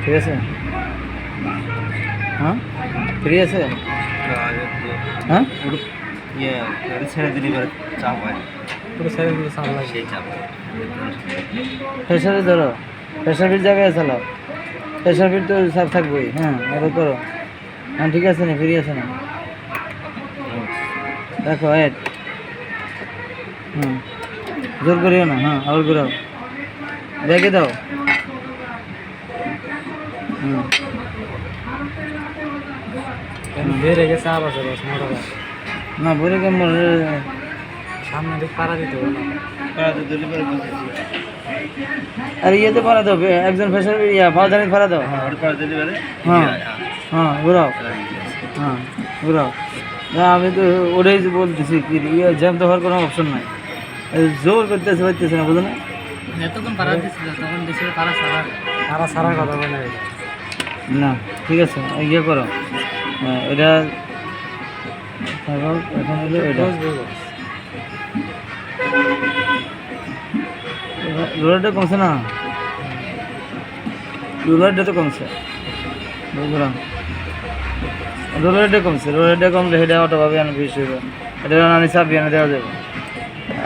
ঠিক আছে, হ্যাঁ ফ্রি আছে, হ্যাঁ ছেড়ে দিলে চাপ হয়, পুরো ছেড়ে দিলে চাপ লাগে, সেই চাপ প্রেশারে ধরো, প্রেশার ফিট জায়গায় চালাও, প্রেশার ফিট তো চাপ থাকবেই। হ্যাঁ এবার করো, হ্যাঁ ঠিক আছে না, ফ্রি আছে না, দেখো এড, জোর করিও না, হ্যাঁ আবার ঘুরাও, দেখে দাও, বেড়ে গেছে আবার মোটা না বলে কেমন সামনে দিক পাড়া দিতে হবে আর ইয়েতে পারা দাও, একজন ফ্যাশন পাওদানি পারা দাও, হ্যাঁ হ্যাঁ ঘুরাও, হ্যাঁ ঘুরাও, না আমি তো ওটাই বলতেছি কি ইয়ে জ্যাম তো হওয়ার কোনো অপশন নাই, জোর করতেছে পারতেছে না, বুঝো না, এতক্ষণ পাড়া দিচ্ছিল তখন দেশে পাড়া সারার কথা বলে না ঠিক আছে ইয়ে করো, এটা এখন হলো এটা রোলারটা কমছে না, রোলারটা তো কমছে, বুঝলাম রোলারটা কমছে, রোলারটা কমলে সেটা অটোভাবে আনা বেশি হবে, এটা আনি চাবি আনে দেওয়া যাবে।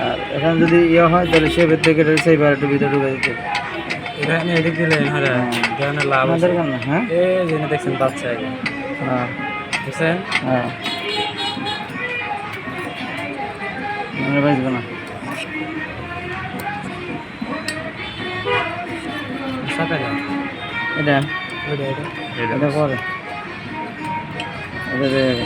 আর এখানে যদি ইয়ে হয় তাহলে শেপের থেকে সেই বার একটু ভিতরে ঢুকে দিতে এখানে এদিক দিলে লাভ আছে, দরকার না, হ্যাঁ এই জন্য দেখছেন বাচ্চা আগে, হ্যাঁ বুঝছেন, হ্যাঁ বাঁচবে না, সাপে না এটা এটা এটা পরে এটা দিয়ে যাবে।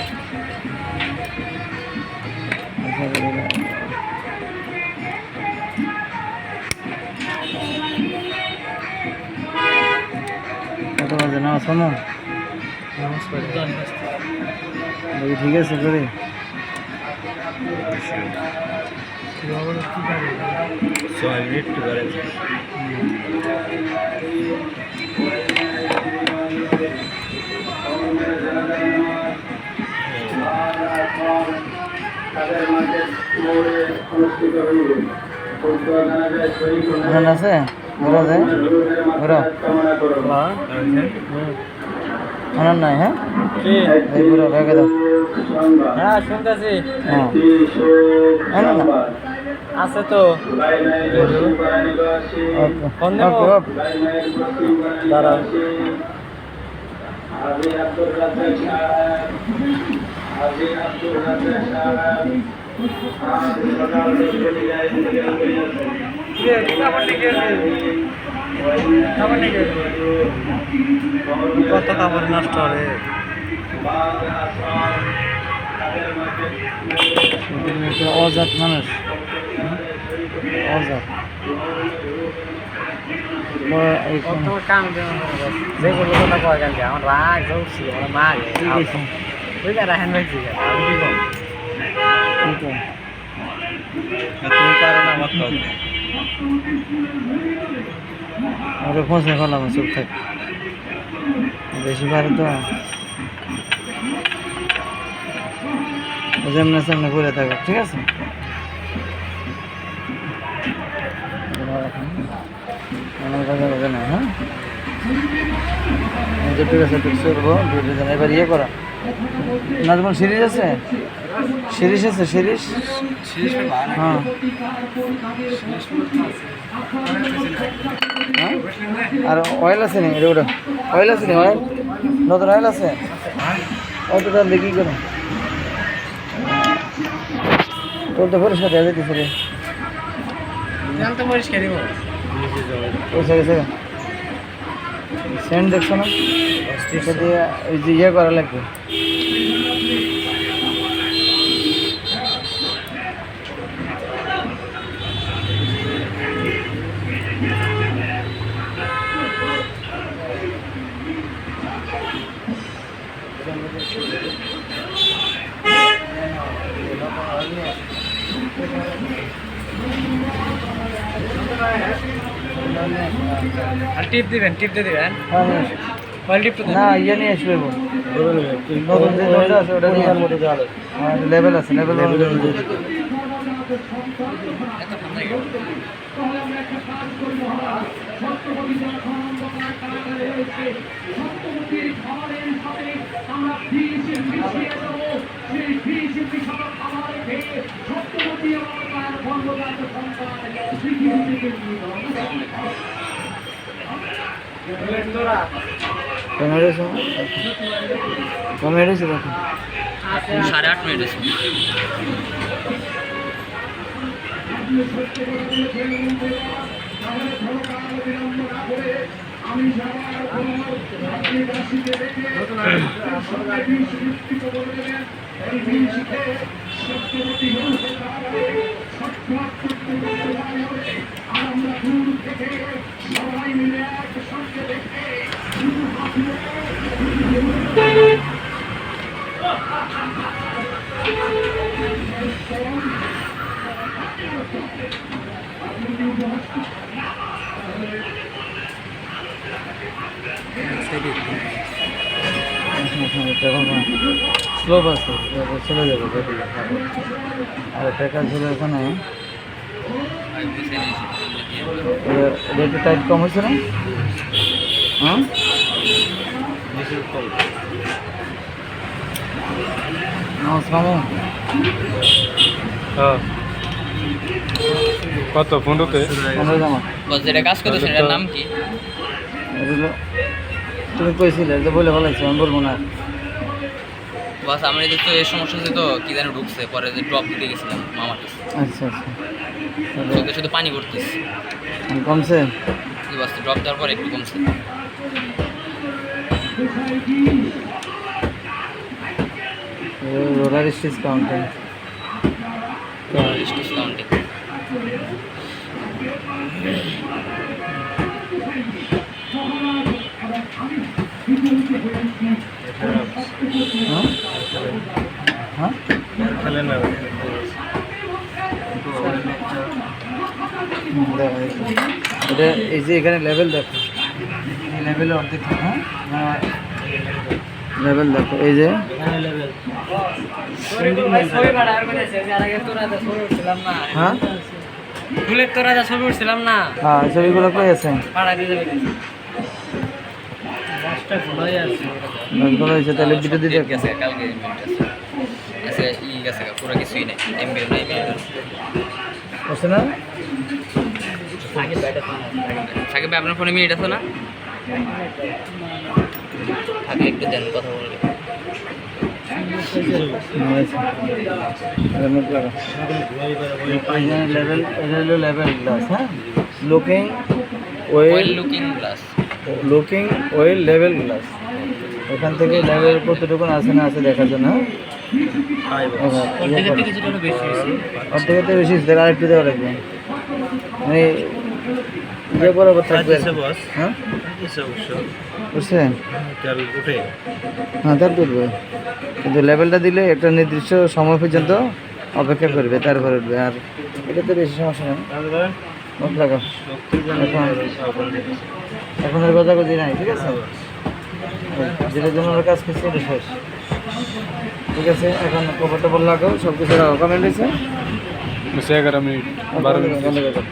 কত বাজে না শোনো, নমস্কার দেখি ঠিক আছে করি, একটু করে আছে ঘোরা যায়, ঘোরা হ্যাঁ শোনার নাই, হ্যাঁ এই পুরো রেখে দাও। হ্যাঁ শুনতেছি। হ্যাঁ হ্যাঁ না না আছে তো। ফোন ওকে দেবো? ওকে ওকে দাঁড়াও। কত কাপড় নষ্ট হবে। অজাত মানুষ, অজাত কাম যেগুলো কথা কয় কেন আমার রাগ জ্বলছি আমার মা ওই যে রাহেন ভাই আমি কি কম তুমি পারো না আমার তো ওরে ফসে ফেলাম চুপ থাক, বেশি পারে তো যেমনে সেমনে ঘুরে থাকো, ঠিক আছে? আমার কথা বলে না, হ্যাঁ ঠিক আছে ঠিক করবো। এবার ইয়ে করা না, তোমার সিরিজ আছে? সিরিজ আছে? সিরিজ হ্যাঁ হ্যাঁ আর অয়েল আছে নি? ওটা অয়েল আছে নি? অয়েল নতুন অয়েল আছে? অত তাহলে কি করো তোর তো পরিষ্কার দেওয়া যেতেছে রে, তো পরিষ্কার দিব। পয়সা গেছে সেন্ট দেখছো না? সেটা দিয়ে ওই যে ইয়ে করা লাগবে। আর টিপ দিবেন, টিপ দিয়ে দিবেন। হ্যাঁ নিয়ে আসো। অয়েল টিপ তো না ইয়ে নিয়ে আসবে, নতুন যে নলটা আছে ওটা নিয়ে লেভেল আছে, লেভেল কমেডি ছিল। 8:30 মিনিট আছে। স্লোপ আছে, চলে যাবে আর ট্রেকার ছিল এখানে। রেট টাইট কম হয়েছে না? হ্যাঁ কত 15-তে? 15 জামা যেটা কাজ করতেছে এটার নাম কি? তুমি কইছিলে যে বলে ফেলাইছো, আমি বলবো না। বাস আমার এই তো এই সমস্যা হচ্ছে তো কি জানি ঢুকছে, পরে যে ড্রপ দিতে গেছিলাম মামার কাছে, আচ্ছা আচ্ছা শুধু শুধু পানি পড়তেছে। কমছে? বাস ড্রপ দেওয়ার পর একটু কমছে। রোলার স্টিচ কাউন্টিং ডিসকাউন্টে হ্যাঁ খেলে না এটা এই যে এখানে লেভেল দেখো, এই লেভেলে অর্ধেক। হ্যাঁ লেভেল দেখো, এই যে হ্যাঁ ফুলের তোরা যা ছবি উঠছিলাম না, হ্যাঁ ছবিগুলো কই আছে? পাড়া দিয়ে যাবে। লস ভালো হয়েছে তাহলে দুটো দিতে গেছে কালকে মিনিট আছে আছে ই গেছে পুরো কিছুই নাই এমবিও নাই মিনিট বুঝছে না সাকিব ভাই আপনার ফোনে মিনিট আছে না থাকলে একটু দেন কথা বলবে লেভেল এটা হলো লেভেল গ্লাস হ্যাঁ looking well well looking glass looking well level glass এখান থেকে লেভেল কতটুকু আছে না আছে দেখার জন্য হ্যাঁ অর্ধেকের থেকে বেশি দেখ আরেকটু দেওয়া লাগবে মানে ইয়ে বরাবর থাকবে আছে বস হ্যাঁ আছে অবশ্য বুঝছেন তেল উঠে হ্যাঁ তার তুলবে কিন্তু লেভেলটা দিলে একটা নির্দিষ্ট সময় পর্যন্ত অপেক্ষা করবে তারপরে উঠবে আর এটাতে বেশি সমস্যা নেই মত লাগাও এখন আর গজাগজি নাই ঠিক আছে যেটার জন্য আমরা কাজ করছি এটা শেষ ঠিক আছে এখন কবর টবর লাগাও সব কিছু কমেন্ট হয়েছে 11 মিনিট বন্ধ করে দাও।